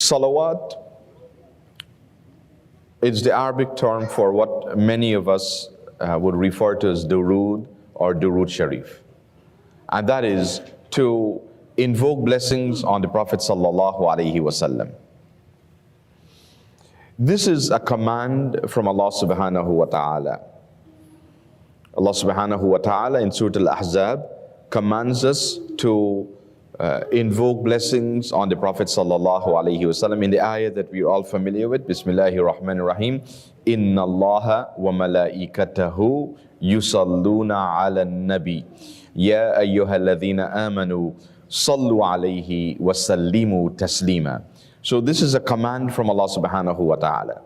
Salawat is the Arabic term for what many of us would refer to as Durood or Durood Sharif. And that is to invoke blessings on the Prophet sallallahu alaihi wasallam. This is a command from Allah subhanahu wa ta'ala. Allah subhanahu wa ta'ala in Surah Al-Ahzab commands us to invoke blessings on the Prophet sallallahu alaihi wasallam in the ayah that we are all familiar with. Bismillahir Rahmanir Rahim. Inna Allaha wa malaikatahu yusalluna ala nabi. Ya ayyuhalladhina amanu sallu alayhi wa sallimu taslima. So this is a command from Allah subhanahu wa ta'ala.